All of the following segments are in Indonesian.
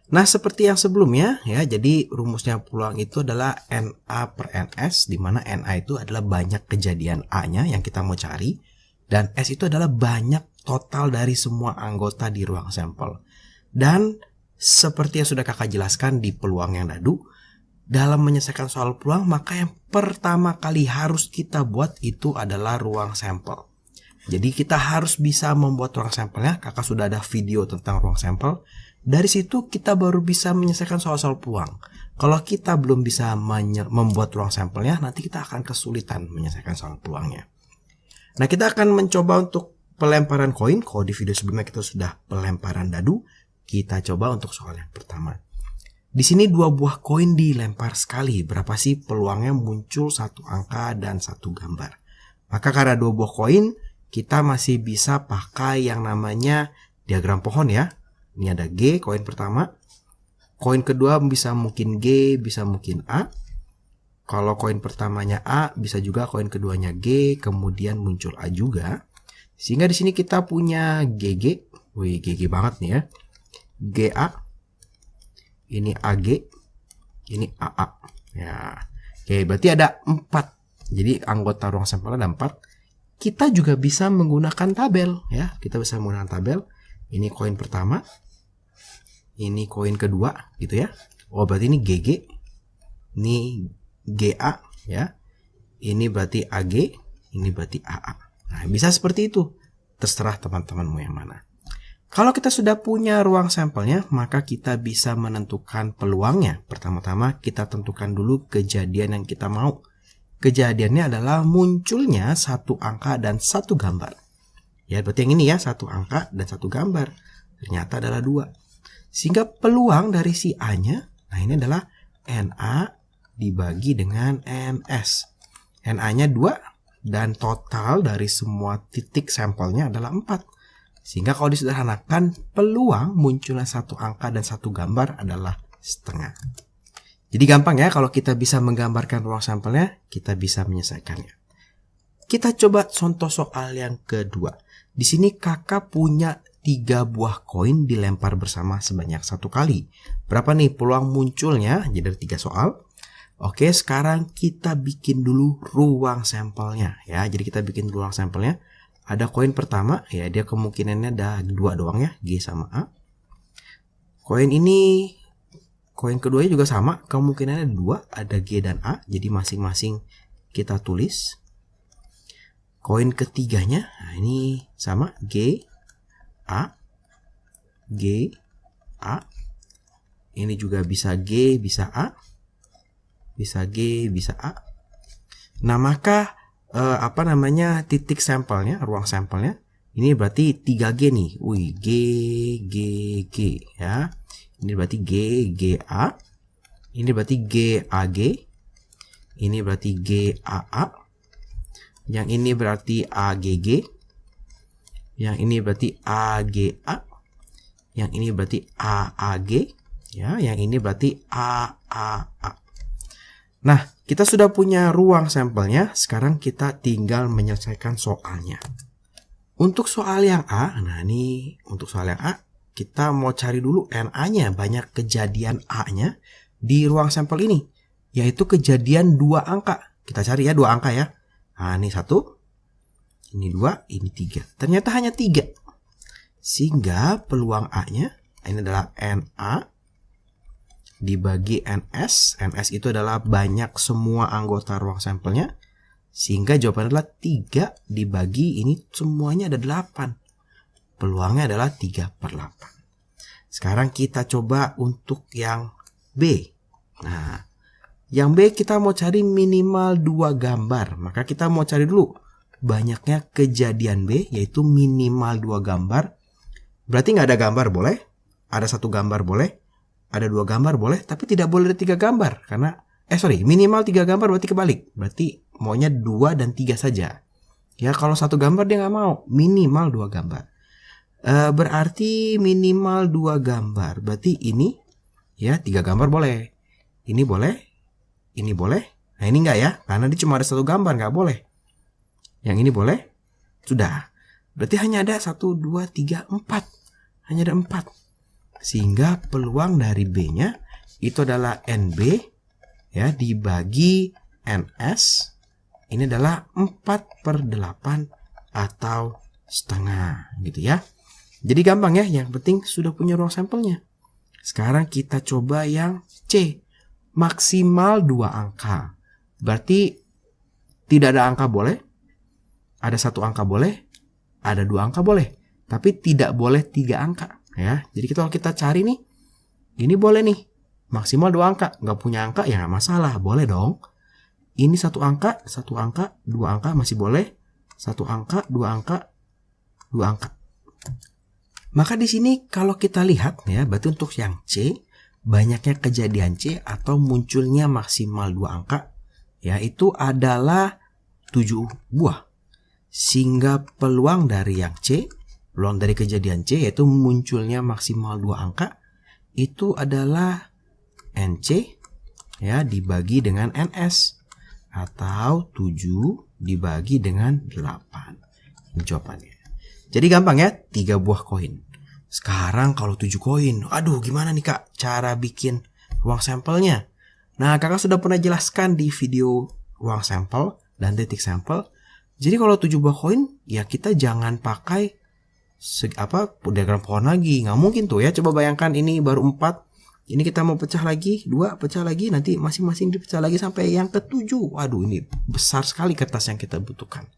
Nah, seperti yang sebelumnya ya, jadi rumusnya peluang itu adalah NA per NS, di mana NA itu adalah banyak kejadian A-nya yang kita mau cari, dan S itu adalah banyak total dari semua anggota di ruang sampel. Dan seperti yang sudah kakak jelaskan di peluang yang dadu, dalam menyelesaikan soal peluang, maka yang pertama kali harus kita buat itu adalah ruang sampel. Jadi kita harus bisa membuat ruang sampelnya. Kakak sudah ada video tentang ruang sampel. Dari situ kita baru bisa menyelesaikan soal-soal peluang. Kalau kita belum bisa membuat ruang sampelnya, nanti kita akan kesulitan menyelesaikan soal peluangnya. Nah, kita akan mencoba untuk pelemparan koin. Kalau di video sebelumnya kita sudah pelemparan dadu, kita coba untuk soal yang pertama. Di sini 2 buah koin dilempar sekali. Berapa sih peluangnya muncul 1 angka dan 1 gambar? Maka karena 2 buah koin, kita masih bisa pakai yang namanya diagram pohon ya. Ini ada G, koin pertama. Koin kedua bisa mungkin G, bisa mungkin A. Kalau koin pertamanya A, bisa juga koin keduanya G, kemudian muncul A juga. Sehingga di sini kita punya GG. Wih, GG banget nih ya. GA. Ini AG. Ini AA. Ya. Oke, berarti ada 4. Jadi anggota ruang sampel ada 4. Kita juga bisa menggunakan tabel ya. Kita bisa menggunakan tabel. Ini koin pertama. Ini koin kedua gitu ya. Oh, berarti ini GG. Ini GA ya. Ini berarti AG, ini berarti AA. Nah, bisa seperti itu. Terserah teman-temanmu yang mana. Kalau kita sudah punya ruang sampelnya, maka kita bisa menentukan peluangnya. Pertama-tama kita tentukan dulu kejadian yang kita mau. Kejadiannya adalah munculnya 1 angka dan 1 gambar. Ya, berarti yang ini ya, 1 angka dan 1 gambar. Ternyata adalah 2. Sehingga peluang dari si A-nya, nah ini adalah NA dibagi dengan NS. NA-nya 2 dan total dari semua titik sampelnya adalah 4. Sehingga kalau disederhanakan, peluang munculnya 1 angka dan 1 gambar adalah setengah. Jadi gampang ya, kalau kita bisa menggambarkan ruang sampelnya, kita bisa menyelesaikannya. Kita coba contoh soal yang kedua. Di sini kakak punya 3 buah koin dilempar bersama sebanyak 1 kali. Berapa nih peluang munculnya? Jadi ada 3 soal. Oke, sekarang kita bikin dulu ruang sampelnya ya. Jadi kita bikin ruang sampelnya. Ada koin pertama, ya dia kemungkinannya ada 2 doang ya, G sama A. Koin ini, koin keduanya juga sama, kemungkinannya ada 2, ada G dan A. Jadi masing-masing kita tulis. Koin ketiganya, nah ini sama, G, A, G, A. Ini juga bisa G, bisa A. Bisa G, bisa A. Nah, maka titik sampelnya, ruang sampelnya ini berarti 3G nih. Wih, G, G, G ya. Ini berarti G, G, A. Ini berarti G, A, G. Ini berarti G, A, A. Yang ini berarti A, G, G. Yang ini berarti A, G, A. Yang ini berarti A, A, G. Ya, yang ini berarti A, A, A. Nah, kita sudah punya ruang sampelnya. Sekarang kita tinggal menyelesaikan soalnya. Untuk soal yang A, nah ini untuk soal yang A, kita mau cari dulu NA-nya, banyak kejadian A-nya di ruang sampel ini, yaitu kejadian 2 angka. Kita cari ya 2 angka ya. Nah, ini 1, ini 2, ini 3. Ternyata hanya 3. Sehingga peluang A-nya, ini adalah NA dibagi NS. NS itu adalah banyak semua anggota ruang sampelnya. Sehingga jawabannya adalah 3 dibagi ini semuanya ada 8. Peluangnya adalah 3/8. Sekarang kita coba untuk yang B. Nah, yang B kita mau cari minimal 2 gambar. Maka kita mau cari dulu banyaknya kejadian B, yaitu minimal 2 gambar. Berarti nggak ada gambar boleh, ada 1 gambar boleh, ada 2 gambar boleh, tapi tidak boleh ada 3 gambar. Karena, minimal 3 gambar berarti kebalik. Berarti maunya 2 dan 3 saja. Ya, kalau 1 gambar dia nggak mau, minimal 2 gambar. Berarti minimal 2 gambar. Berarti ini, ya 3 gambar boleh. Ini boleh, ini boleh. Nah ini enggak ya, karena dia cuma ada 1 gambar, nggak boleh. Yang ini boleh, sudah. Berarti hanya ada 1, 2, 3, 4. Hanya ada 4. Sehingga peluang dari B-nya itu adalah NB ya dibagi NS. Ini adalah 4/8 atau setengah gitu ya. Jadi gampang ya, yang penting sudah punya ruang sampelnya. Sekarang kita coba yang C. Maksimal 2 angka. Berarti tidak ada angka boleh, ada 1 angka boleh, ada 2 angka boleh. Tapi tidak boleh 3 angka ya. Jadi kalau kita cari nih, ini boleh nih. Maksimal 2 angka. Nggak punya angka ya nggak masalah, boleh dong. Ini 1 angka, 1 angka, 2 angka masih boleh. 1 angka, 2 angka, 2 angka. Maka di sini kalau kita lihat ya, berarti untuk yang C, banyaknya kejadian C atau munculnya maksimal 2 angka, yaitu adalah 7 buah. Sehingga peluang dari yang C, peluang dari kejadian C yaitu munculnya maksimal 2 angka, itu adalah NC ya dibagi dengan NS. Atau 7 dibagi dengan 8. Ini jawabannya. Jadi gampang ya, 3 buah koin. Sekarang kalau 7 koin, aduh gimana nih kak cara bikin ruang sampelnya? Nah kakak sudah pernah jelaskan di video ruang sampel dan titik sampel. Jadi kalau 7 buah koin, ya kita jangan pakai diagram pohon lagi. Nggak mungkin tuh ya, coba bayangkan ini baru 4. Ini kita mau pecah lagi, 2 pecah lagi, nanti masing-masing dipecah lagi sampai yang ke-7. Waduh, ini besar sekali kertas yang kita butuhkan.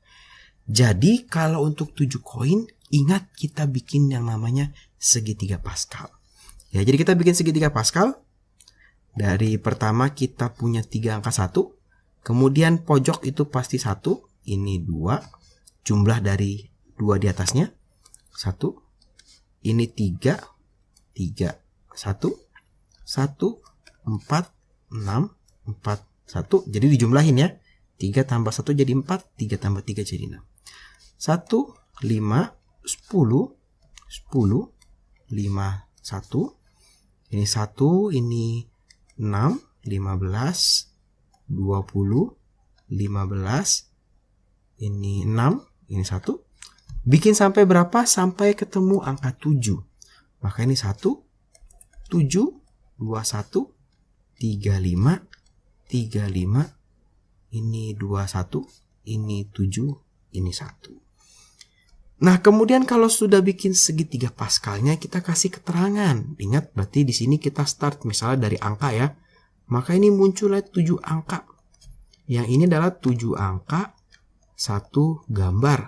Jadi kalau untuk 7 koin, ingat kita bikin yang namanya segitiga Pascal. Ya, jadi kita bikin segitiga Pascal. Dari pertama kita punya 3 angka 1. Kemudian pojok itu pasti 1. Ini 2. Jumlah dari 2 di atasnya. 1. Ini 3. 3. 1. 1, 4, 6, 4, 1. Jadi dijumlahin ya. 3 tambah 1 jadi 4. 3 tambah 3 jadi 6. 1, 5, 10, 10, 5, 1. Ini 1, ini 6, 15, 20, 15. Ini 6, ini 1. Bikin sampai berapa? Sampai ketemu angka 7. Maka ini 1, 7, 21, 35, 35, ini 21, ini 7, ini 1. Nah, kemudian kalau sudah bikin segitiga Pascalnya, kita kasih keterangan. Ingat, berarti di sini kita start misalnya dari angka ya. Maka ini munculnya 7 angka. Yang ini adalah 7 angka, 1 gambar.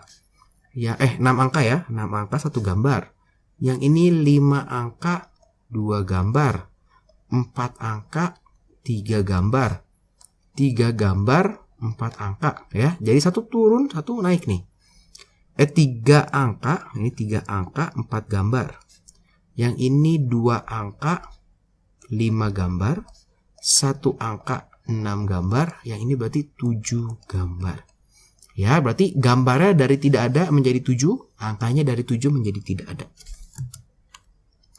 Ya, 6 angka ya, 6 angka 1 gambar. Yang ini 5 angka, 2 gambar. 4 angka, 3 gambar. 3 gambar, 4 angka ya. Jadi 1 turun, 1 naik nih. 3 angka, ini 3 angka, 4 gambar. Yang ini 2 angka, 5 gambar. 1 angka, 6 gambar. Yang ini berarti 7 gambar. Ya, berarti gambarnya dari tidak ada menjadi 7, angkanya dari 7 menjadi tidak ada.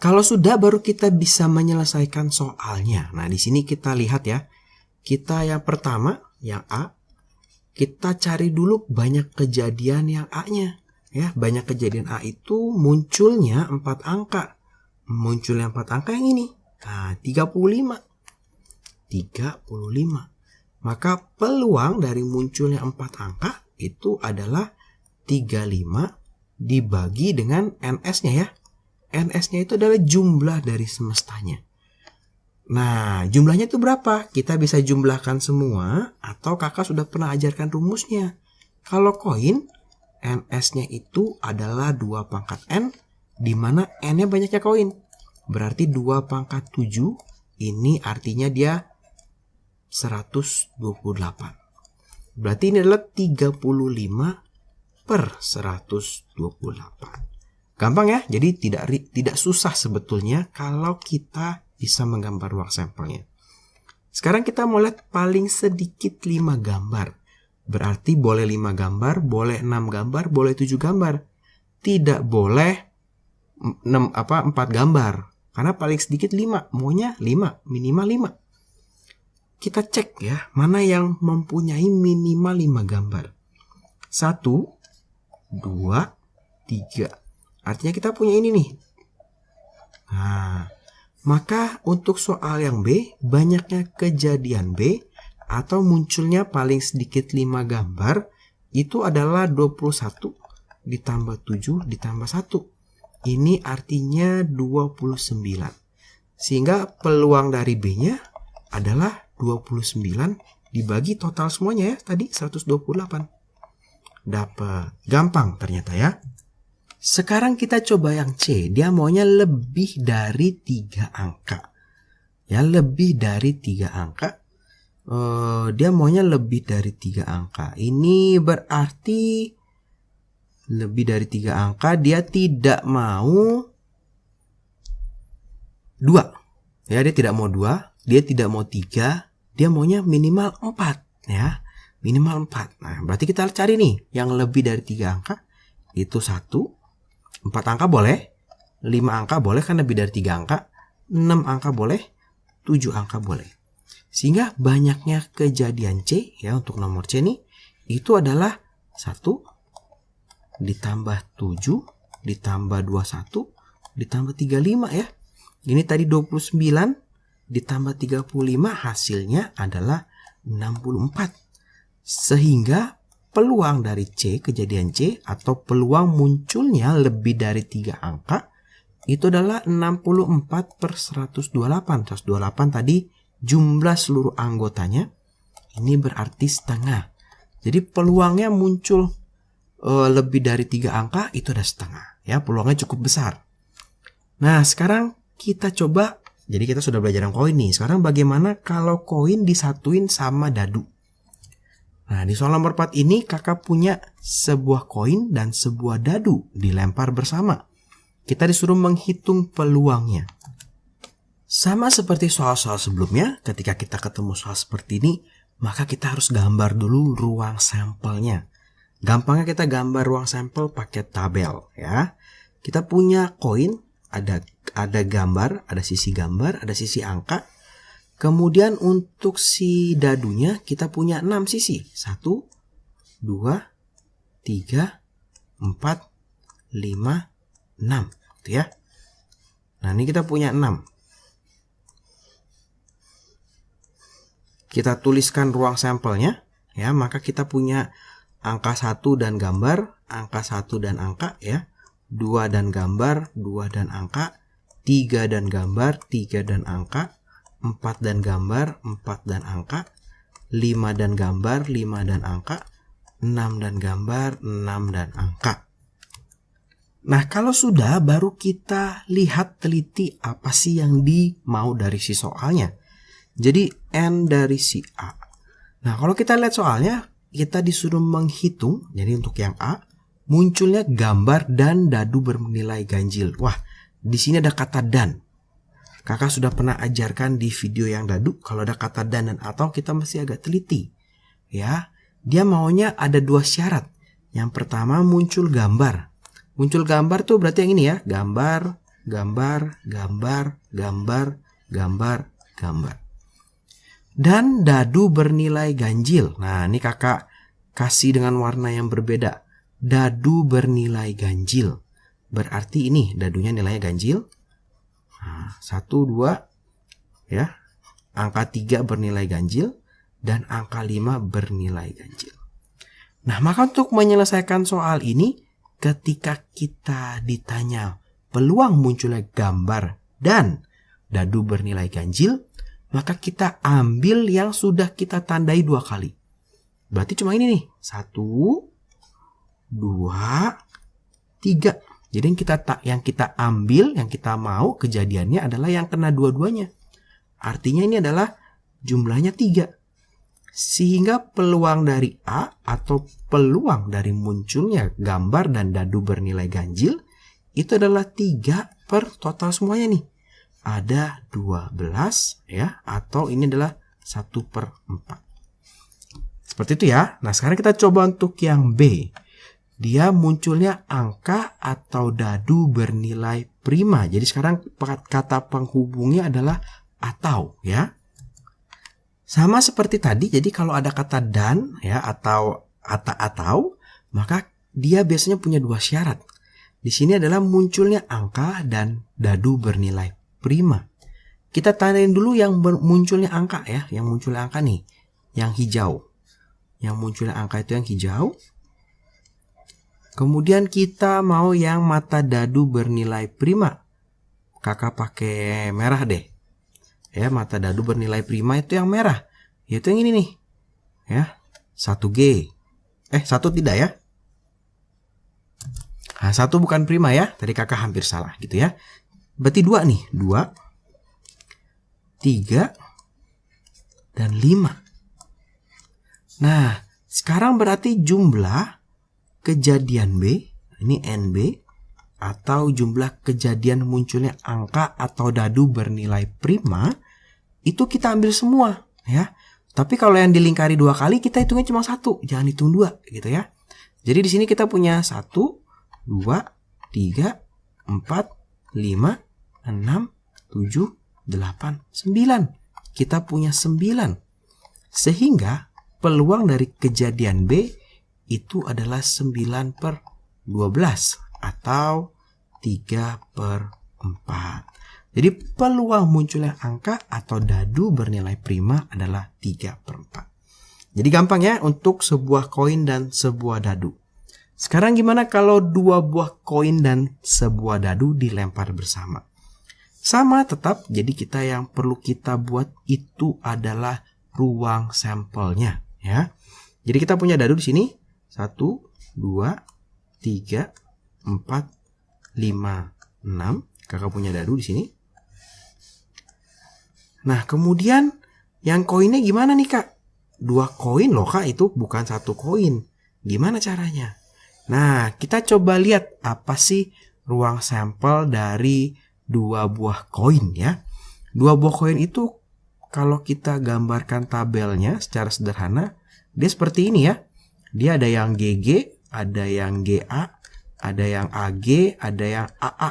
Kalau sudah, baru kita bisa menyelesaikan soalnya. Nah, di sini kita lihat ya. Kita yang pertama, yang A, kita cari dulu banyak kejadian yang A-nya. Ya, banyak kejadian A itu munculnya 4 angka. Munculnya 4 angka yang ini. Nah, 35. 35. Maka peluang dari munculnya 4 angka itu adalah 35 dibagi dengan NS-nya ya. NS-nya itu adalah jumlah dari semestanya. Nah, jumlahnya itu berapa? Kita bisa jumlahkan semua atau kakak sudah pernah ajarkan rumusnya. Kalau koin, NS-nya itu adalah 2 pangkat N, di mana N-nya banyaknya koin. Berarti 2 pangkat 7, ini artinya dia 128. Berarti ini adalah 35 per 128. Gampang ya, jadi tidak susah sebetulnya kalau kita bisa menggambar ruang sampelnya. Sekarang kita mau lihat paling sedikit 5 gambar. Berarti boleh 5 gambar, boleh 6 gambar, boleh 7 gambar. Tidak boleh 4 gambar. Karena paling sedikit 5, maunya 5, minimal 5. Kita cek ya, mana yang mempunyai minimal 5 gambar. 1, 2, 3. Artinya kita punya ini nih. Nah, maka untuk soal yang B, banyaknya kejadian B atau munculnya paling sedikit 5 gambar itu adalah 21 ditambah 7 ditambah 1. Ini artinya 29. Sehingga peluang dari B-nya adalah 29 dibagi total semuanya ya, tadi 128. Dapat. Gampang ternyata ya. Sekarang kita coba yang C. Dia maunya lebih dari 3 angka. Ya, lebih dari 3 angka. Dia maunya lebih dari 3 angka. Ini berarti lebih dari 3 angka. Dia tidak mau 2. Ya, dia tidak mau 2. Dia tidak mau 3. Dia maunya minimal 4. Ya, minimal 4. Nah, berarti kita cari nih yang lebih dari 3 angka. Itu 1. 4 angka boleh. 5 angka boleh kan lebih dari 3 angka. 6 angka boleh. 7 angka boleh. Sehingga banyaknya kejadian C ya untuk nomor C nih. Itu adalah 1 ditambah 7 ditambah 21 ditambah 35 ya. Ini tadi 29 ditambah 35 hasilnya adalah 64. Sehingga peluang dari C, kejadian C atau peluang munculnya lebih dari 3 angka itu adalah 64 per 128. 128 tadi jumlah seluruh anggotanya. Ini berarti setengah. Jadi peluangnya muncul lebih dari 3 angka itu ada setengah. Ya, peluangnya cukup besar. Nah, sekarang kita coba, jadi kita sudah belajar yang koin nih. Sekarang bagaimana kalau koin disatuin sama dadu? Nah, di soal nomor 4 ini kakak punya sebuah koin dan sebuah dadu dilempar bersama. Kita disuruh menghitung peluangnya. Sama seperti soal-soal sebelumnya, ketika kita ketemu soal seperti ini, maka kita harus gambar dulu ruang sampelnya. Gampangnya kita gambar ruang sampel pakai tabel ya. Kita punya koin, ada gambar, ada sisi gambar, ada sisi angka. Kemudian untuk si dadunya kita punya 6 sisi. 1, 2, 3, 4, 5, 6. Gitu ya. Nah, ini kita punya 6. Kita tuliskan ruang sampelnya. Ya, maka kita punya angka 1 dan gambar, angka 1 dan angka ya. 2 dan gambar, 2 dan angka, 3 dan gambar, 3 dan angka, 4 dan gambar, 4 dan angka, 5 dan gambar, 5 dan angka, 6 dan gambar, 6 dan angka. Nah, kalau sudah baru kita lihat teliti apa sih yang dimau dari si soalnya. Jadi N dari si A. Nah, kalau kita lihat soalnya, kita disuruh menghitung, jadi untuk yang A, munculnya gambar dan dadu bernilai ganjil. Wah, di sini ada kata dan. Kakak sudah pernah ajarkan di video yang dadu, kalau ada kata dan atau kita masih agak teliti. Ya, dia maunya ada 2 syarat. Yang pertama muncul gambar. Muncul gambar tuh berarti yang ini ya, gambar, gambar, gambar, gambar, gambar, gambar. Dan dadu bernilai ganjil. Nah, ini kakak kasih dengan warna yang berbeda. Dadu bernilai ganjil. Berarti ini dadunya nilainya ganjil. Nah, 1, 2 ya. Angka 3 bernilai ganjil dan angka 5 bernilai ganjil. Nah, maka untuk menyelesaikan soal ini, ketika kita ditanya peluang munculnya gambar dan dadu bernilai ganjil, maka kita ambil yang sudah kita tandai 2 kali. Berarti cuma ini nih. 1, 2, 3. Jadi yang kita ambil, yang kita mau kejadiannya adalah yang kena dua-duanya. Artinya ini adalah jumlahnya 3. Sehingga peluang dari A atau peluang dari munculnya gambar dan dadu bernilai ganjil itu adalah 3 per total semuanya nih. Ada 12 ya, atau ini adalah 1 per 4. Seperti itu ya. Nah, sekarang kita coba untuk yang B. Dia munculnya angka atau dadu bernilai prima. Jadi sekarang kata penghubungnya adalah atau ya. Sama seperti tadi, jadi kalau ada kata dan ya atau, maka dia biasanya punya 2 syarat. Di sini adalah munculnya angka dan dadu bernilai prima. Kita tandain dulu yang munculnya angka ya, yang munculnya angka nih, yang hijau. Yang munculnya angka itu yang hijau. Kemudian kita mau yang mata dadu bernilai prima. Kakak pakai merah deh. Ya, mata dadu bernilai prima itu yang merah. Yaitu yang ini nih. Ya, 1G. 1 tidak ya? Nah, 1 bukan prima ya. Tadi kakak hampir salah gitu ya. Berarti 2 nih. 2, 3, dan 5. Nah, sekarang berarti jumlah kejadian B, ini NB, atau jumlah kejadian munculnya angka atau dadu bernilai prima, itu kita ambil semua ya. Tapi kalau yang dilingkari 2 kali, kita hitungnya cuma 1, jangan hitung 2 gitu ya. Jadi di sini kita punya 1, 2, 3, 4, 5, 6, 7, 8, 9. Kita punya 9. Sehingga peluang dari kejadian B itu adalah 9/12 atau 3/4. Jadi peluang munculnya angka atau dadu bernilai prima adalah 3/4. Jadi gampang ya untuk sebuah koin dan sebuah dadu. Sekarang gimana kalau 2 buah koin dan sebuah dadu dilempar bersama? Sama tetap, jadi kita yang perlu kita buat itu adalah ruang sampelnya ya. Jadi kita punya dadu di sini 1, 2, 3, 4, 5, 6. Kakak punya dadu di sini. Nah, kemudian yang koinnya gimana nih, Kak? 2 koin loh, Kak, itu bukan 1 koin. Gimana caranya? Nah, kita coba lihat apa sih ruang sampel dari 2 buah koin ya. 2 buah koin itu kalau kita gambarkan tabelnya secara sederhana, dia seperti ini ya. Dia ada yang GG, ada yang GA, ada yang AG, ada yang AA.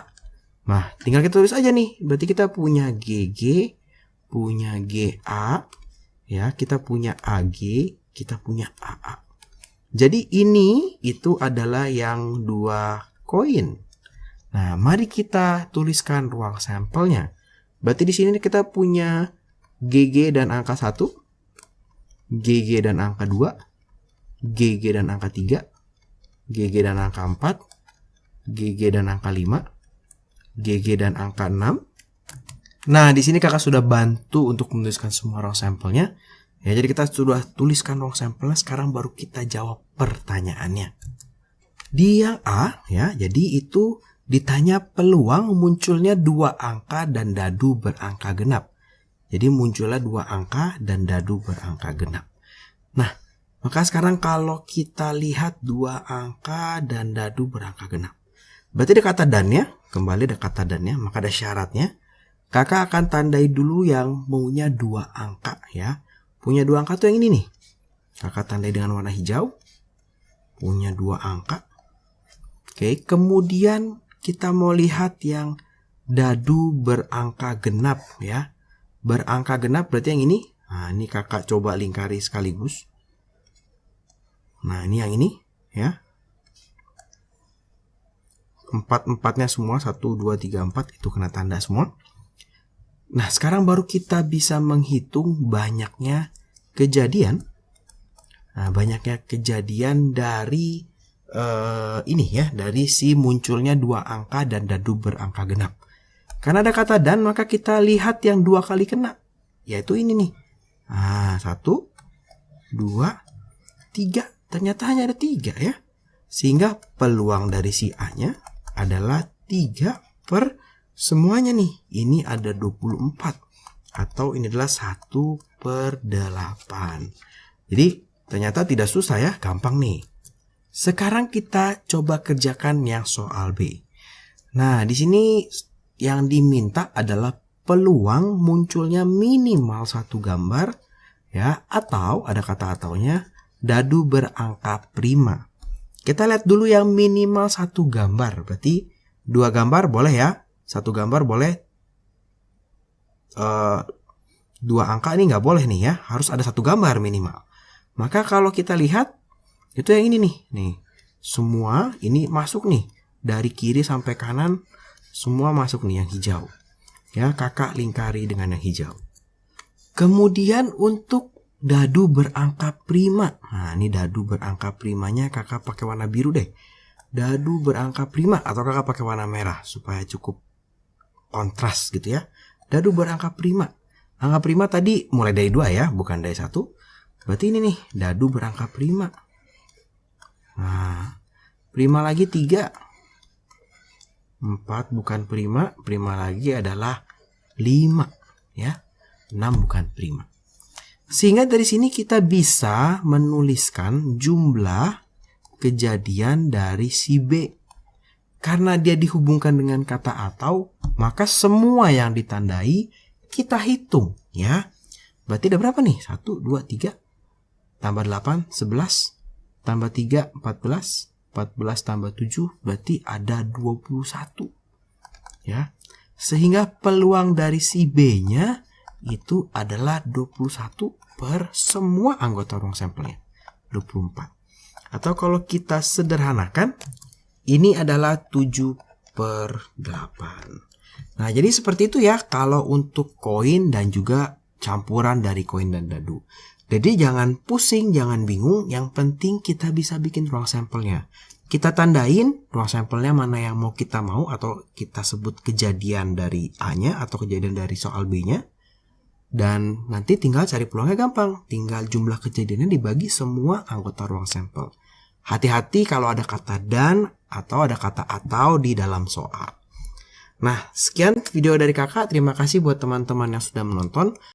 Nah, tinggal kita tulis aja nih. Berarti kita punya GG, punya GA, ya, kita punya AG, kita punya AA. Jadi ini itu adalah yang 2 koin. Nah, mari kita tuliskan ruang sampelnya. Berarti di sini kita punya GG dan angka 1, GG dan angka 2, GG dan angka 3, GG dan angka 4, GG dan angka 5, GG dan angka 6. Nah, di sini kakak sudah bantu untuk menuliskan semua ruang sampelnya. Ya, jadi kita sudah tuliskan ruang sampelnya, sekarang baru kita jawab pertanyaannya. Di yang A, ya, jadi itu ditanya peluang munculnya 2 angka dan dadu berangka genap. Jadi munculnya 2 angka dan dadu berangka genap. Nah, maka sekarang kalau kita lihat 2 angka dan dadu berangka genap. Berarti ada kata dan ya, kembali ada kata dan ya, maka ada syaratnya. Kakak akan tandai dulu yang maunya 2 angka ya. Punya 2 angka tuh yang ini nih. Kakak tandai dengan warna hijau. Punya 2 angka. Oke, kemudian kita mau lihat yang dadu berangka genap ya. Berangka genap berarti yang ini. Nah, ini kakak coba lingkari sekaligus. Nah, ini yang ini ya. 4-4-nya semua, 1, 2, 3, 4 itu kena tanda semua. Nah, sekarang baru kita bisa menghitung banyaknya kejadian. Nah, banyaknya kejadian dari ini ya, dari si munculnya 2 angka dan dadu berangka genap. Karena ada kata dan, maka kita lihat yang 2 kali kena, yaitu ini nih. Nah, 1, 2, 3. Ternyata hanya ada 3 ya. Sehingga peluang dari si A-nya adalah 3 per semuanya nih. Ini ada 24. Atau ini adalah 1/8. Jadi ternyata tidak susah ya, gampang nih. Sekarang kita coba kerjakan yang soal B. Nah, di sini yang diminta adalah peluang munculnya minimal 1 gambar ya, atau ada kata ataunya dadu berangka prima. Kita lihat dulu yang minimal 1 gambar. Berarti 2 gambar boleh ya. 1 gambar boleh. 2 angka ini nggak boleh nih ya. Harus ada 1 gambar minimal. Maka kalau kita lihat itu yang ini nih. Nih, semua ini masuk nih. dari kiri sampai kanan semua masuk nih yang hijau. Ya, kakak lingkari dengan yang hijau. Kemudian untuk dadu berangka prima. Nah, ini dadu berangka primanya kakak pakai warna biru deh. Dadu berangka prima atau kakak pakai warna merah supaya cukup kontras gitu ya. Dadu berangka prima. Angka prima tadi mulai dari 2 ya, bukan dari 1. Berarti ini nih, dadu berangka prima. Nah, prima lagi 3. 4 bukan prima, prima lagi adalah 5 ya. 6 bukan prima. Sehingga dari sini kita bisa menuliskan jumlah kejadian dari si B. Karena dia dihubungkan dengan kata atau, maka semua yang ditandai kita hitung ya. Berarti ada berapa nih? 1, 2, 3. Tambah 8, 11. Tambah 3, 14. 14 tambah 7 berarti ada 21. Ya. Sehingga peluang dari si B-nya itu adalah 21 per semua anggota ruang sampelnya. 24. Atau kalau kita sederhanakan, ini adalah 7 per 8. Nah, jadi seperti itu ya kalau untuk koin dan juga campuran dari koin dan dadu. Jadi jangan pusing, jangan bingung, yang penting kita bisa bikin ruang sampelnya. Kita tandain ruang sampelnya mana yang mau kita mau atau kita sebut kejadian dari A-nya atau kejadian dari soal B-nya. Dan nanti tinggal cari peluangnya gampang. Tinggal jumlah kejadiannya dibagi semua anggota ruang sampel. Hati-hati kalau ada kata dan atau ada kata atau di dalam soal. Nah, sekian video dari kakak. Terima kasih buat teman-teman yang sudah menonton.